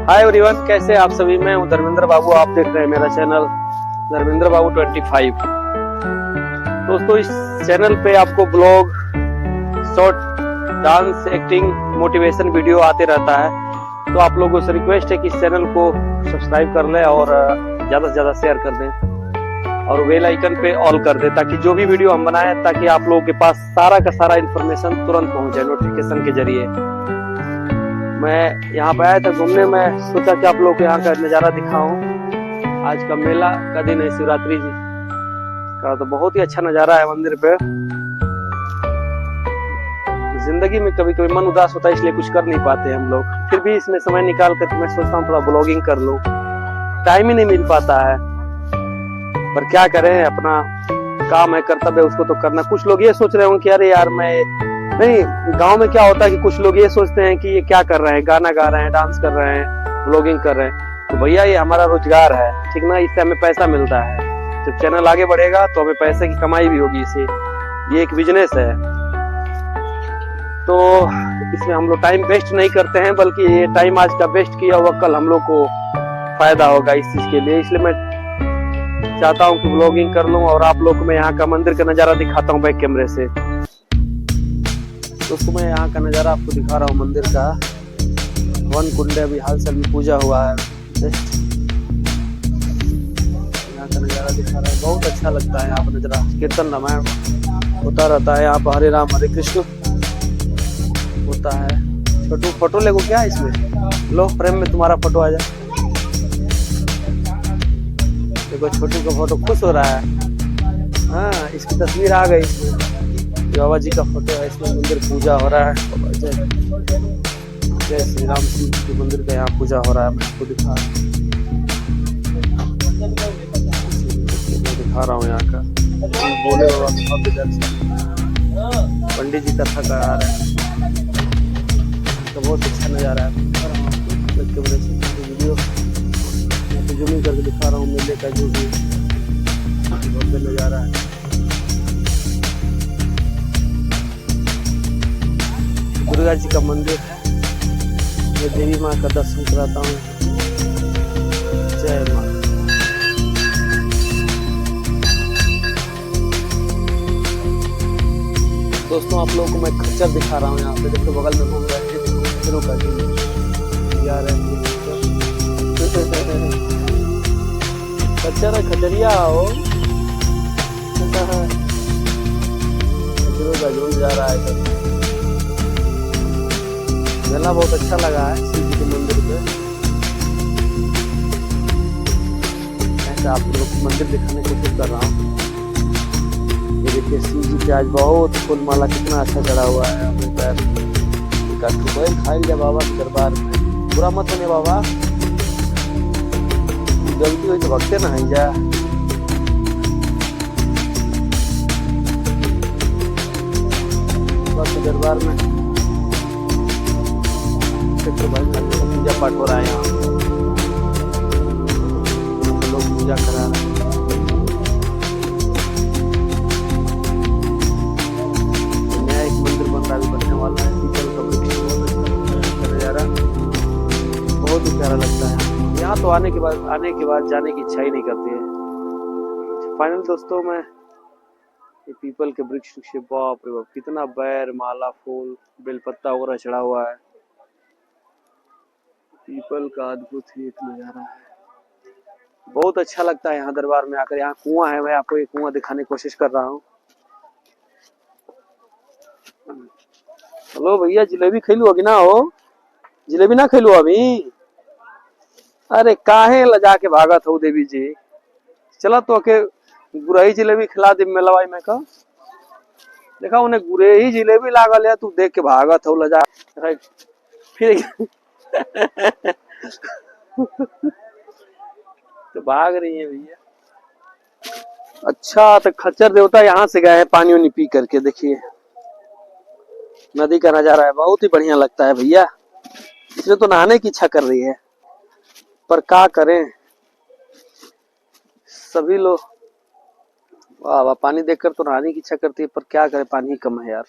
Hi everyone, कैसे आप सभी। मैं हूं धर्मेंद्र बाबू, आप देख रहे हैं मेरा चैनल धर्मेंद्र बाबू 25। दोस्तों, इस चैनल पे आपको blog, short, dance, acting, motivation video आते रहता है। तो आप लोगों से रिक्वेस्ट है कि इस चैनल को सब्सक्राइब कर लें और ज़्यादा से ज़्यादा शेयर कर दें और बेल आइकन पे ऑल कर दें, ताकि जो भी वीडियो हम बनाएं ताकि आप लोगों के पास सारा का सारा इन्फॉर्मेशन तुरंत पहुंचे नोटिफिकेशन के जरिए। मैं यहाँ पे आया था घूमने, में सोचा कि आप लोग को यहाँ का नज़ारा दिखाऊं। आज का मेला का दिन है, शिवरात्रि जी का, तो बहुत ही अच्छा नज़ारा है मंदिर पे। जिंदगी में कभी कभी मन उदास होता है, इसलिए कुछ कर नहीं पाते हम लोग, फिर भी इसमें समय निकाल कर मैं सोचता हूँ थोड़ा ब्लॉगिंग कर लूँ। टाइम ही नहीं मिल पाता है, पर क्या करें, अपना काम है, कर्तव्य, उसको तो करना। कुछ लोग ये सोच रहे होंगे कि अरे यार, मैं नहीं, गांव में क्या होता है कि कुछ लोग ये सोचते हैं कि ये क्या कर रहे हैं, गाना गा रहे हैं, डांस कर रहे हैं, ब्लॉगिंग कर रहे हैं। तो भैया, ये हमारा रोजगार है, ठीक ना, इससे हमें पैसा मिलता है। जब चैनल आगे बढ़ेगा तो हमें पैसे की कमाई भी होगी इससे, ये एक बिजनेस है। तो इसमें हम लोग टाइम वेस्ट नहीं करते हैं, बल्कि ये टाइम आज का वेस्ट किया हुआ कल हम लोग को फायदा होगा इस चीज के लिए। इसलिए मैं चाहता हूँ कि ब्लॉगिंग कर लूँ और आप लोग को मैं यहाँ का मंदिर का नजारा दिखाता हूँ बैक कैमरे से। दोस्तों, मैं यहाँ का नज़ारा आपको दिखा रहा हूँ मंदिर का। वन कुंड अभी हाल साल में पूजा हुआ है, यहाँ का नज़ारा दिखा रहा है। बहुत अच्छा लगता है यहाँ पर नज़ारा। कीर्तन रामायण होता रहता है यहाँ पर, हरे राम हरे कृष्ण होता है। छोटू फोटो ले को क्या है इसमें, लो फ्रेम में तुम्हारा फोटो आ जाए। देखो, छोटू का फोटो खुश हो रहा है। हाँ, इसकी तस्वीर आ गई इसमें, बाबा जी का फोटो है। इसमें मंदिर पूजा हो रहा है। जय श्री राम जी के मंदिर का यहाँ पूजा हो रहा है। मैं आपको दिखा रहा हूँ यहाँ का बोले बाबा। पंडित जी कथा करा रहे हैं, तो बहुत अच्छा नजारा है। वीडियो जूमिंग करके दिखा रहा हूँ मेले का जो भी नजारा है। दुर्गा जी का मंदिर है, मैं देवी माँ का दर्शन कराता हूँ। जय माँ। दोस्तों, आप लोगों को मैं खच्चर दिखा रहा हूँ यहाँ पे। देखो बगल में घूम रहा है, खच्चरों का खच्चर है, खचरिया हो, खच्चरों का झुंड जा रहा है। मेला बहुत अच्छा लगा है शिव जी के मंदिर पे। ऐसा आप लोग को मंदिर दिखाने की कोशिश कर रहा हूँ। ये देखिए, शिव जी पे आज बहुत फूल माला कितना अच्छा चढ़ा हुआ है। खाई लिया बाबा के दरबार में। बुरा मत होने बाबा, गलती हुई तो भगते ना है जा। बाबा के दरबार में तो भाई पूजा पाठ हो रहा है, यहाँ लोग पूजा करा रहे हैं। नया एक मंदिर बन रहा है, बनने वाला है। पीपल का वृक्ष, बहुत नजारा, बहुत ही प्यारा लगता है। यहाँ तो आने के बाद जाने की इच्छा ही नहीं करती है। फाइनल दोस्तों, मैं ये पीपल के वृक्ष से, बाप रे बाप, कितना बैर माला, फूल, बेलपत्ता वगैरह चढ़ा हुआ है। पीपल का अद्भुत ही एक नजारा है। बहुत अच्छा लगता है यहाँ दरबार में आकर। यहाँ कुआं है, मैं आपको ये कुआं दिखाने की कोशिश कर रहा हूँ। हेलो भैया, जलेबी खेलू अभी ना हो? जलेबी ना खेलू अभी? अरे काहे लजा के भागत हो देवी जी। चला तो के गुरही जलेबी खिला दे मेलवाई में का। देखा, उन्हें गुरही जलेबी लागल है, तू देख के भागत हो लजा फिर तो भाग रही है भैया। अच्छा, तो खच्चर देवता यहाँ से गए हैं पानी उनी पी करके। देखिए, नदी का नजारा है, बहुत ही बढ़िया लगता है भैया। इसमें तो नहाने की इच्छा कर रही है, पर क्या करें, सभी लोग वाह वाह पानी देखकर तो नहाने की इच्छा करती है, पर क्या करें, पानी ही कम है यार।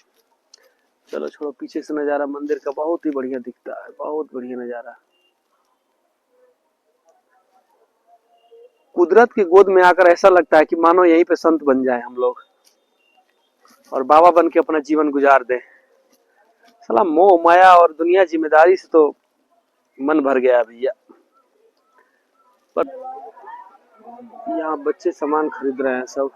चलो छोड़ो, पीछे से नजारा मंदिर का बहुत ही बढ़िया दिखता है, बहुत बढ़िया नजारा। कुदरत की गोद में आकर ऐसा लगता है कि मानो यहीं पे संत बन जाए हम लोग और बाबा बन के अपना जीवन गुजार दें। साला मोह माया और दुनिया जिम्मेदारी से तो मन भर गया भैया। पर यहाँ बच्चे सामान खरीद रहे हैं सब।